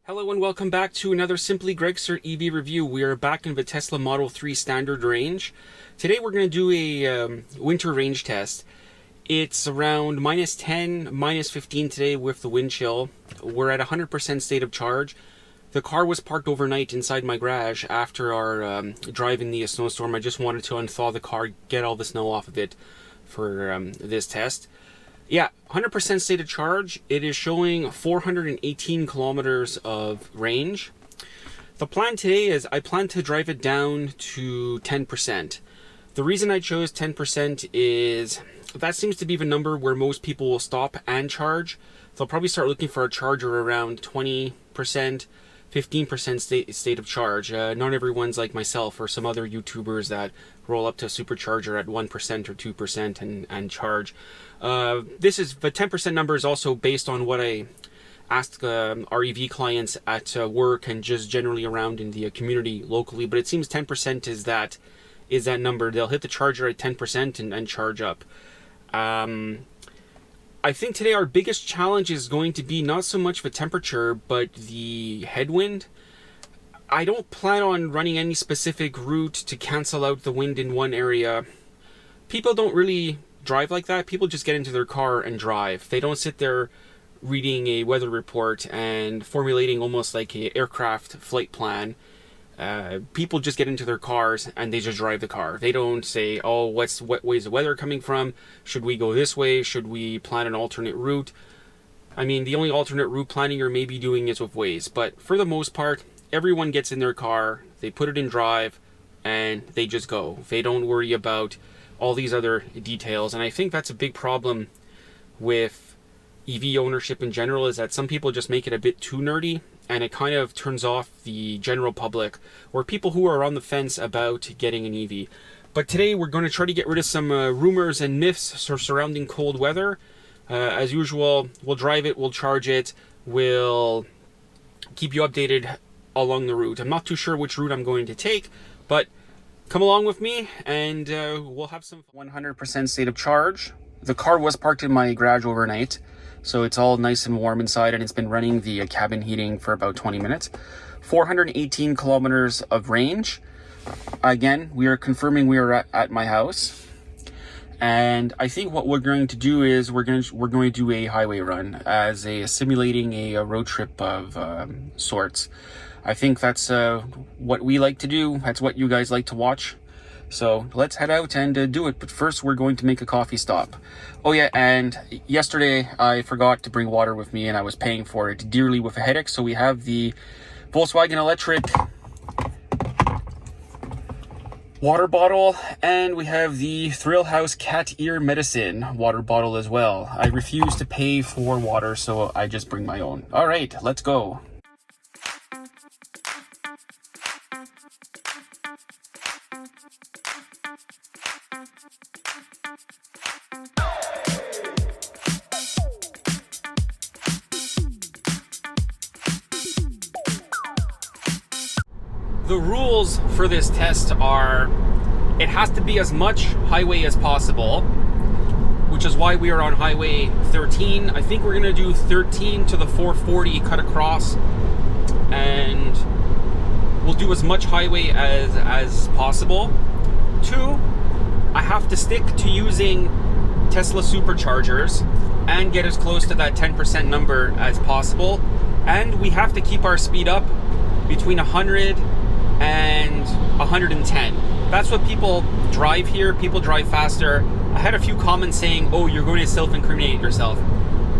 Hello and welcome back to another Simply Greg Sir EV review. We are back in the Tesla Model 3 standard range. Today we're going to do a winter range test. It's around minus 10, minus 15 today with the wind chill. We're at 100% state of charge. The car was parked overnight inside my garage after our drive in the snowstorm. I just wanted to unthaw the car, get all the snow off of it for this test. Yeah, 100% state of charge. It is showing 418 kilometers of range. The plan today is I plan to drive it down to 10%. The reason I chose 10% is that seems to be the number where most people will stop and charge. They'll probably start looking for a charger around 20%, 15% state of charge. Not everyone's like myself or some other YouTubers that roll up to a supercharger at 1% or 2% and charge. This is the 10% number is also based on what I asked our EV clients at work and just generally around in the community locally. But it seems 10% is that number. They'll hit the charger at 10% and charge up. I think today our biggest challenge is going to be not so much the temperature, but the headwind. I don't plan on running any specific route to cancel out the wind in one area. People don't really drive like that. People just get into their car and drive. They don't sit there reading a weather report and formulating almost like an aircraft flight plan. People just get into their cars and they just drive the car. They don't say, oh, what way is the weather coming from? Should we go this way? Should we plan an alternate route? I mean, the only alternate route planning you're maybe doing is with Waze. But for the most part, everyone gets in their car, they put it in drive, and they just go. They don't worry about all these other details. And I think that's a big problem with EV ownership in general, is that some people just make it a bit too nerdy, and it kind of turns off the general public or people who are on the fence about getting an EV. But today we're going to try to get rid of some rumors and myths surrounding cold weather. As usual, we'll drive it, we'll charge it, we'll keep you updated along the route. I'm not too sure which route I'm going to take, but come along with me and we'll have some 100% state of charge. The car was parked in my garage overnight, so it's all nice and warm inside, and it's been running the cabin heating for about 20 minutes. 418 kilometers of range. Again, we are confirming we are at my house. And I think what we're going to do is we're going to do a highway run as simulating a road trip of sorts. I think that's what we like to do. That's what you guys like to watch. So let's head out and do it. But first, we're going to make a coffee stop. Oh yeah, and yesterday I forgot to bring water with me, and I was paying for it dearly with a headache. So we have the Volkswagen electric water bottle, and we have the Thrill House cat ear medicine water bottle as well. I refuse to pay for water, so I just bring my own. All right, let's go. The rules for this test are, it has to be as much highway as possible, which is why we are on Highway 13. I think we're going to do 13 to the 440 cut across, and we'll do as much highway as possible. 2, I have to stick to using Tesla superchargers and get as close to that 10% number as possible. And we have to keep our speed up between 100 and 110. That's what people drive here. People drive faster. I had a few comments saying, oh, you're going to self-incriminate yourself.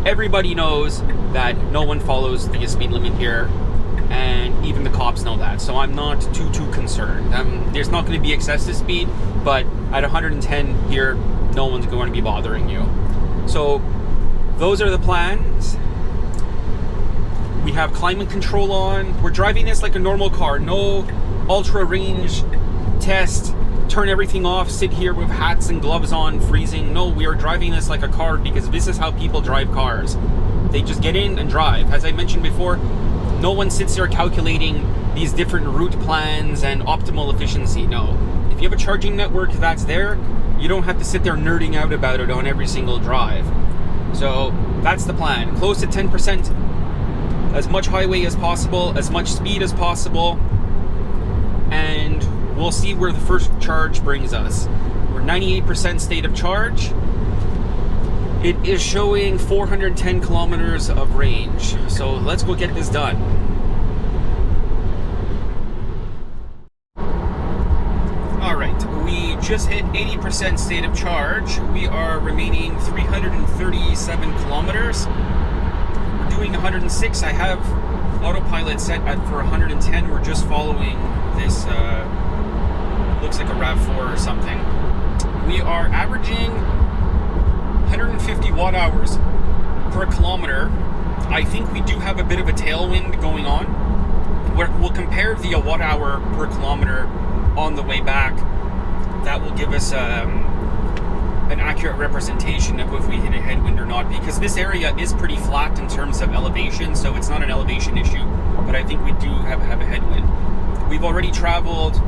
Everybody knows that no one follows the speed limit here, and even the cops know that. So I'm not too concerned. There's not going to be excessive speed, but at 110 here, no one's going to be bothering you. So those are the plans. We have climate control on. We're driving this like a normal car. No ultra range test, turn everything off, sit here with hats and gloves on, freezing. No, we are driving this like a car because this is how people drive cars. They just get in and drive. As I mentioned before, no one sits there calculating these different route plans and optimal efficiency. No. If you have a charging network that's there, you don't have to sit there nerding out about it on every single drive. So that's the plan. Close to 10%. as much highway as possible, as much speed as possible, and we'll see where the first charge brings us. We're 98% state of charge. It is showing 410 kilometers of range. So let's go get this done. All right, we just hit 80% state of charge. We are remaining 337 kilometers. We're doing 106. I have autopilot set for 110. We're just following this, looks like a RAV4 or something. We are averaging 150 watt hours per kilometer. I think we do have a bit of a tailwind going on. We'll compare the watt hour per kilometer on the way back. That will give us an accurate representation of if we hit a headwind or not, because this area is pretty flat in terms of elevation, so it's not an elevation issue, but I think we do have a headwind. We've already traveled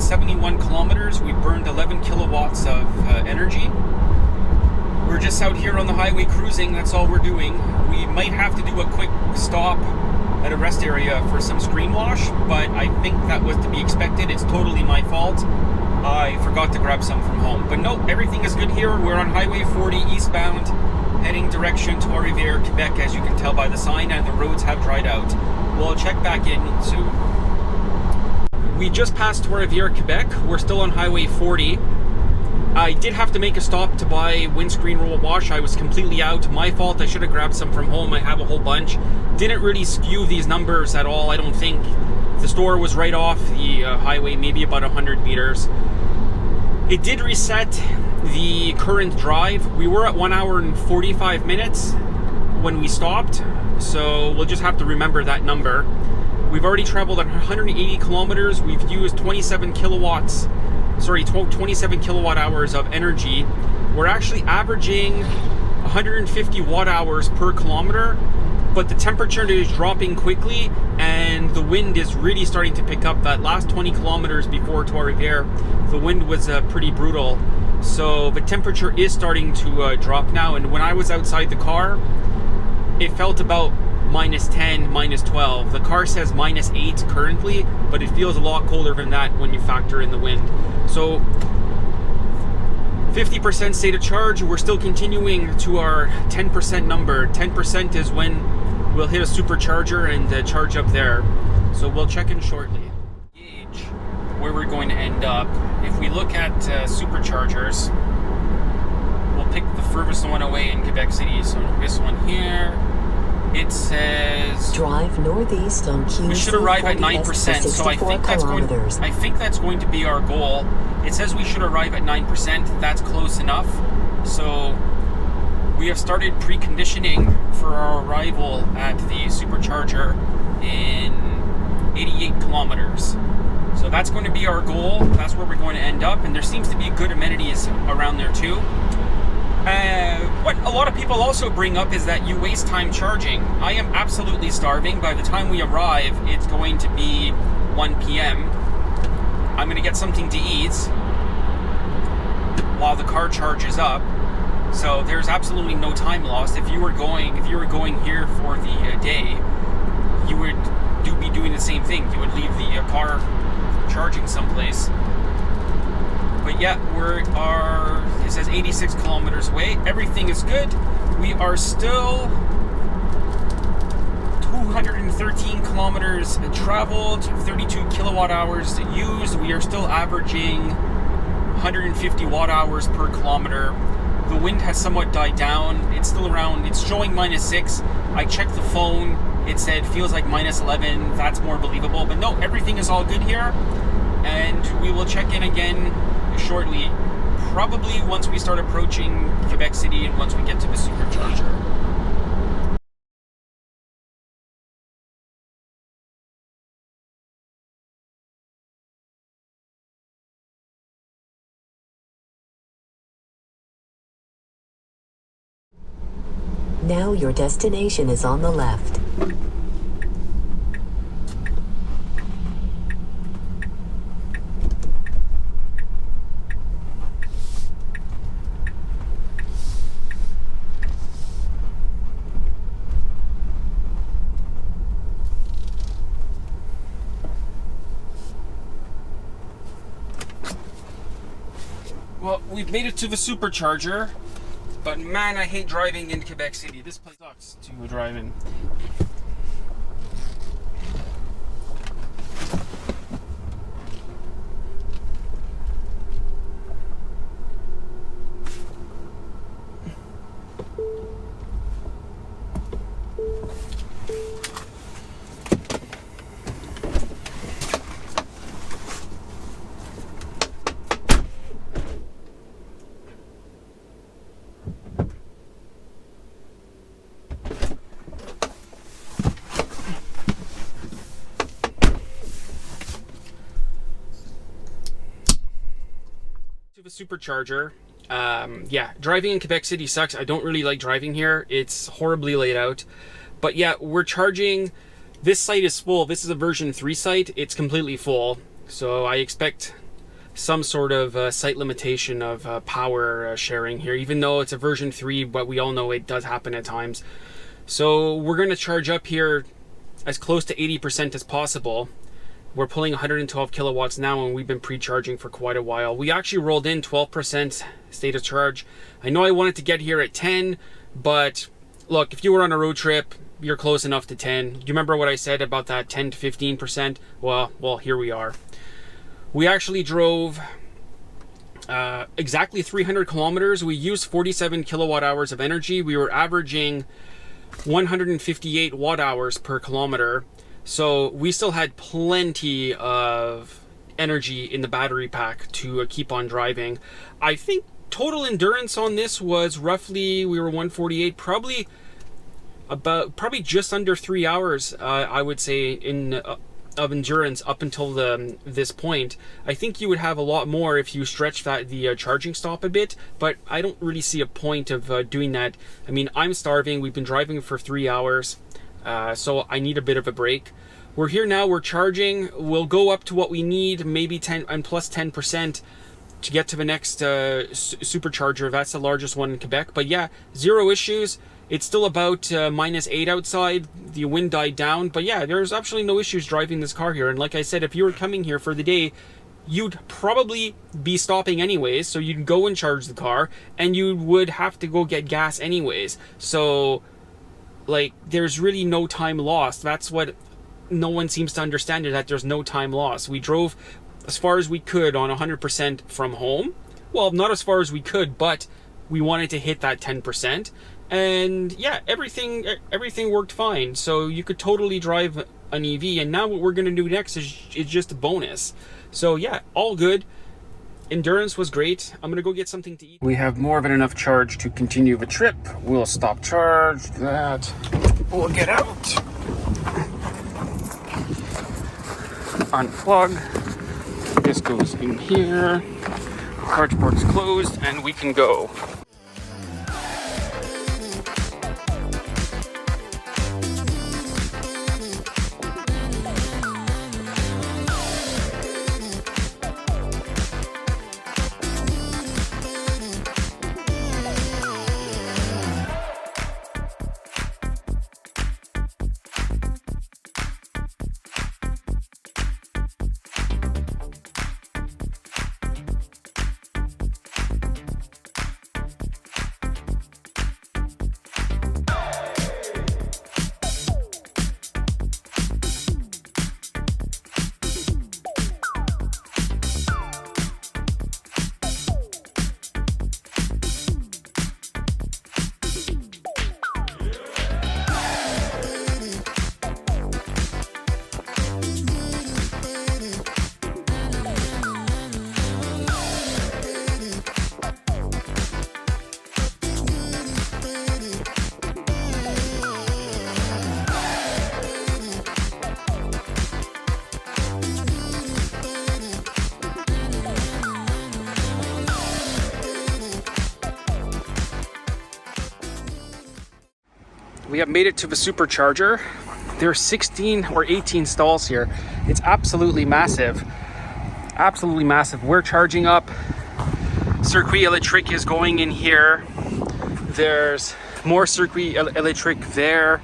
71 kilometers. We've burned 11 kilowatts of energy. We're just out here on the highway cruising. That's all we're doing. We might have to do a quick stop at a rest area for some screen wash, but I think that was to be expected. It's totally my fault. I forgot to grab some from home. But no, everything is good here. We're on Highway 40 eastbound, heading direction to Trois-Rivières, Quebec, as you can tell by the sign, and the roads have dried out. We'll check back in soon. We just passed Trois-Rivières, Quebec. We're still on Highway 40. I did have to make a stop to buy windscreen roll wash. I was completely out. My fault. I should have grabbed some from home. I have a whole bunch. Didn't really skew these numbers at all, I don't think. The store was right off the highway, maybe about 100 meters. It did reset the current drive. We were at 1 hour and 45 minutes when we stopped, so we'll just have to remember that number. We've already traveled 180 kilometers. We've used 27 kilowatt hours of energy. We're actually averaging 150 watt hours per kilometer, but the temperature is dropping quickly and the wind is really starting to pick up. That last 20 kilometers before Trois-Rivières, the wind was pretty brutal. So the temperature is starting to drop now, and when I was outside the car, it felt about minus 10, minus 12. The car says minus 8 currently, but it feels a lot colder than that when you factor in the wind. So 50% state of charge. We're still continuing to our 10% number. 10% is when we'll hit a supercharger and charge up there. So we'll check in shortly. Gauge where we're going to end up. If we look at superchargers, we'll pick the furthest one away in Quebec City. So this one here. It says drive northeast on QC. We should arrive at 9%, so I think that's going to be our goal. It says we should arrive at 9%. That's close enough. So we have started preconditioning for our arrival at the supercharger in 88 kilometers. So that's going to be our goal. That's where we're going to end up, and there seems to be good amenities around there too. What a lot of people also bring up is that you waste time charging. I am absolutely starving. By the time we arrive, it's going to be 1 p.m. I'm going to get something to eat while the car charges up. So there's absolutely no time lost. If you were going here for the day, you would be doing the same thing. You would leave the car charging someplace. But yeah, it says 86 kilometers away. Everything is good. We are still 213 kilometers traveled, 32 kilowatt hours used. We are still averaging 150 watt hours per kilometer. The wind has somewhat died down. It's still around, it's showing minus 6. I checked the phone. It said feels like minus 11. That's more believable. But no, everything is all good here. And we will check in again shortly, probably once we start approaching Quebec City and once we get to the supercharger. Now your destination is on the left. we've made it to the supercharger, but man, I hate driving in Quebec City. This place sucks to drive in. To the supercharger. Yeah, driving in Quebec City sucks. I don't really like driving here. It's horribly laid out. But yeah, we're charging. This site is full. This is a version 3 site. It's completely full. So I expect some sort of site limitation of power sharing here, even though it's a version 3, but we all know it does happen at times. So we're going to charge up here as close to 80% as possible. We're pulling 112 kilowatts now, and we've been pre-charging for quite a while. We actually rolled in 12% state of charge. I know I wanted to get here at 10, but look, if you were on a road trip, you're close enough to 10. Do you remember what I said about that 10 to 15%? Well, here we are. We actually drove exactly 300 kilometers. We used 47 kilowatt hours of energy. We were averaging 158 watt hours per kilometer. So we still had plenty of energy in the battery pack to keep on driving. I think total endurance on this was roughly, we were 148, probably just under 3 hours, I would say, of endurance up until this point. I think you would have a lot more if you stretch the charging stop a bit, but I don't really see a point of doing that. I mean, I'm starving. We've been driving for 3 hours. So I need a bit of a break. We're here now, we're charging. We'll go up to what we need, maybe 10 and plus 10% to get to the next supercharger. That's the largest one in Quebec. But yeah, zero issues. It's still about -8 outside. The wind died down. But yeah, there's absolutely no issues driving this car here. And like I said, if you were coming here for the day, you'd probably be stopping anyways. So you'd go and charge the car, and you would have to go get gas anyways. So like, there's really no time lost. That's what no one seems to understand, is that there's no time lost. We drove as far as we could on 100% from home. Well, not as far as we could, but we wanted to hit that 10%. And yeah, everything worked fine. So you could totally drive an EV. And now what we're going to do next is just a bonus. So yeah, all good. Endurance was great. I'm gonna go get something to eat. We have more than enough charge to continue the trip. We'll stop charge that. We'll get out. Unplug. This goes in here. Charge port's closed, and we can go. We have made it to the supercharger. There are 16 or 18 stalls here. It's absolutely massive. Absolutely massive. We're charging up. Circuit Electric is going in here. There's more Circuit Electric there.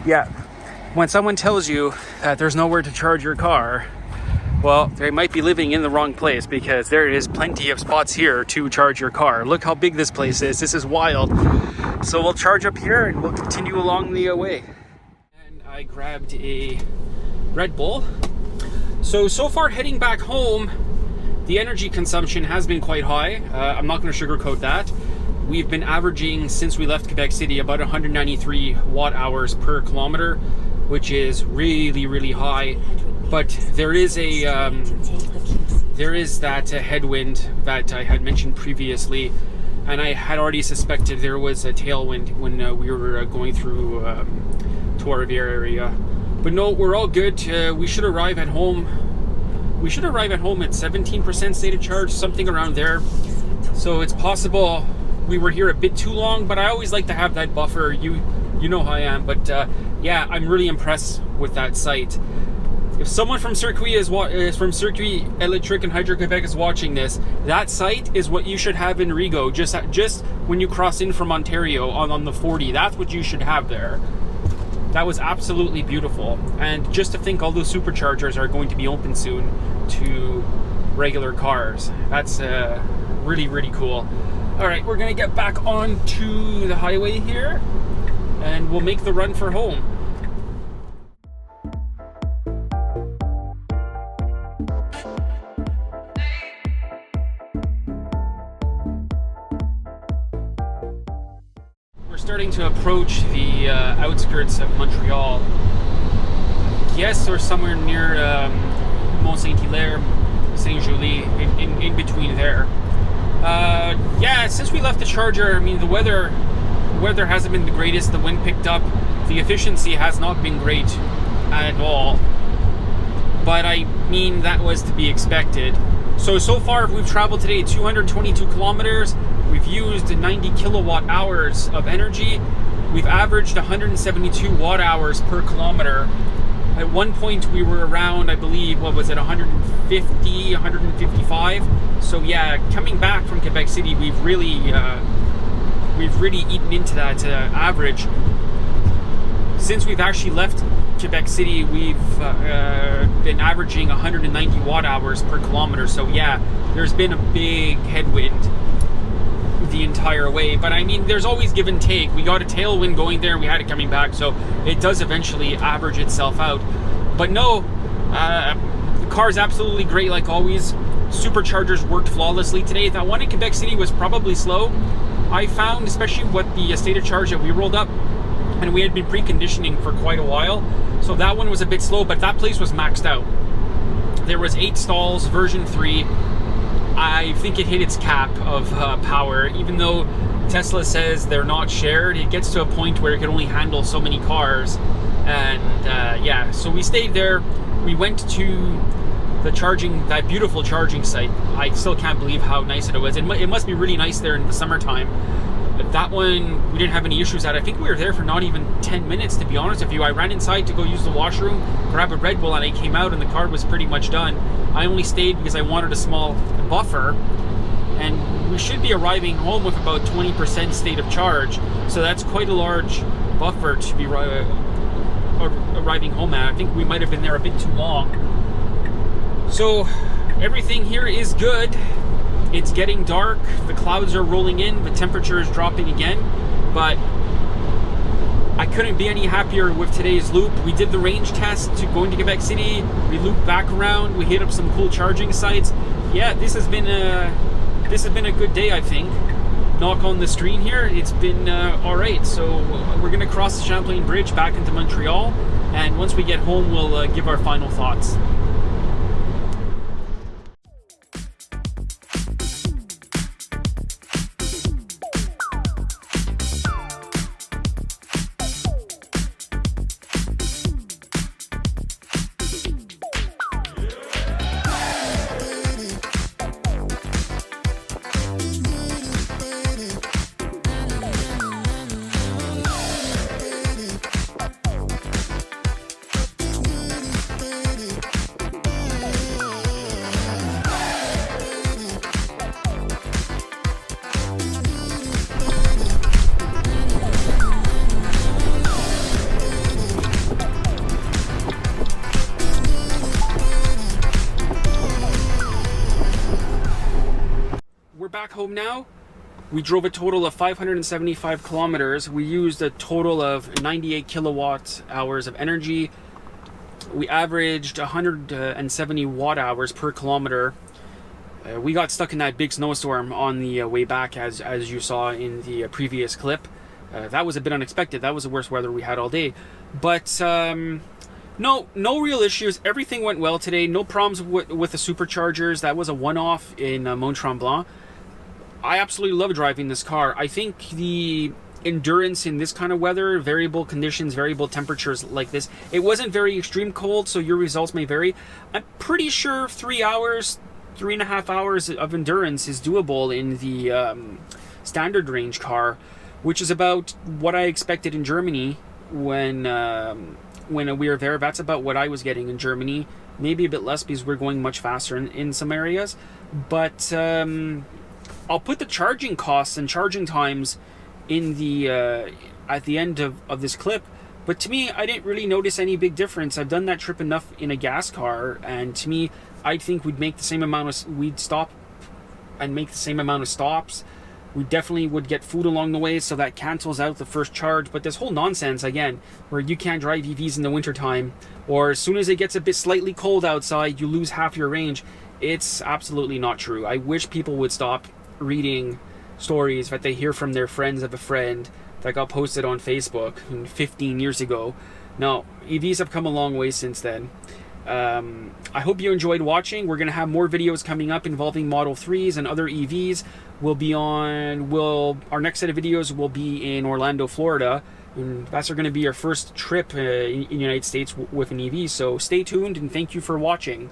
Yeah, when someone tells you that there's nowhere to charge your car, Well, they might be living in the wrong place because there is plenty of spots here to charge your car. Look how big this place is. This is wild. So we'll charge up here and we'll continue along the way. And I grabbed a Red Bull. So far heading back home, the energy consumption has been quite high. I'm not going to sugarcoat that. We've been averaging, since we left Quebec City, about 193 watt hours per kilometer, which is really, really high. But there is that headwind that I had mentioned previously, and I had already suspected there was a tailwind when we were going through Trois-Rivières area. But no, we're all good. We should arrive at home. We should arrive at home at 17% state of charge, something around there. So it's possible we were here a bit too long, but I always like to have that buffer. You know how I am. But yeah, I'm really impressed with that site. If someone from Circuit Electric and Hydro-Quebec is watching this, that site is what you should have in Rigaud, just when you cross in from Ontario on the 40. That's what you should have there. That was absolutely beautiful. And just to think all those superchargers are going to be open soon to regular cars. That's really, really cool. All right, we're gonna get back onto the highway here and we'll make the run for home. Starting to approach the outskirts of Montreal. Yes, or somewhere near Mont-Saint-Hilaire, Saint-Julie, in between there. Yeah, since we left the charger, I mean, the weather hasn't been the greatest. The wind picked up. The efficiency has not been great at all. But I mean, that was to be expected. So far we've traveled today 222 kilometers. We've used 90 kilowatt hours of energy. We've averaged 172 watt hours per kilometer. At one point we were around, I believe, what was it, 150, 155. So yeah, coming back from Quebec City, we've really eaten into that average. Since we've actually left Quebec City, we've been averaging 190 watt hours per kilometer. So yeah, there's been a big headwind the entire way. But I mean, there's always give and take. We got a tailwind going there, we had it coming back, so it does eventually average itself out. But no, the car's absolutely great like always. Superchargers worked flawlessly today. That one in Quebec City was probably slow. I found, especially with the state of charge that we rolled up, and we had been preconditioning for quite a while, so that one was a bit slow, but that place was maxed out. There was 8 stalls, version 3. I think it hit its cap of power. Even though Tesla says they're not shared, it gets to a point where it can only handle so many cars. And yeah, so we stayed there. We went to that beautiful charging site. I still can't believe how nice it was. It must be really nice there in the summertime. But that one, we didn't have any issues at. I think we were there for not even 10 minutes, to be honest with you. I ran inside to go use the washroom, grab a Red Bull, and I came out and the car was pretty much done. I only stayed because I wanted a small buffer, and we should be arriving home with about 20% state of charge. So that's quite a large buffer to be arriving home at. I think we might have been there a bit too long. So everything here is good. It's getting dark, the clouds are rolling in, the temperature is dropping again, but I couldn't be any happier with today's loop. We did the range test to going to Quebec City, we looped back around, we hit up some cool charging sites. Yeah, this has been a good day, I think. Knock on the screen here, it's been alright. So we're gonna cross the Champlain Bridge back into Montreal, and once we get home, we'll give our final thoughts. back home now. We drove a total of 575 kilometers. We used a total of 98 kilowatt hours of energy. We averaged 170 watt hours per kilometer. We got stuck in that big snowstorm on the way back, as you saw in the previous clip. That was a bit unexpected. That was the worst weather we had all day. But no real issues. Everything went well today. No problems with the superchargers. That was a one-off in Montreal. I absolutely love driving this car. I think the endurance in this kind of weather, variable conditions, variable temperatures like this, it wasn't very extreme cold, so your results may vary. I'm pretty sure 3 hours, 3.5 hours of endurance is doable in the standard range car, which is about what I expected in Germany when we were there. That's about what I was getting in Germany. Maybe a bit less because we're going much faster in some areas. But I'll put the charging costs and charging times in the at the end of this clip. But to me, I didn't really notice any big difference. I've done that trip enough in a gas car, and to me, I think we'd stop and make the same amount of stops. We definitely would get food along the way, so that cancels out the first charge. But this whole nonsense, again, where you can't drive EVs in the wintertime, or as soon as it gets a bit slightly cold outside, you lose half your range, it's absolutely not true. I wish people would stop reading stories that they hear from their friends of a friend that got posted on Facebook 15 years ago. No, EVs have come a long way since then. I hope you enjoyed watching. We're going to have more videos coming up involving Model 3s and other EVs. Our next set of videos will be in Orlando, Florida. And that's going to be our first trip in the United States with an EV. So stay tuned and thank you for watching.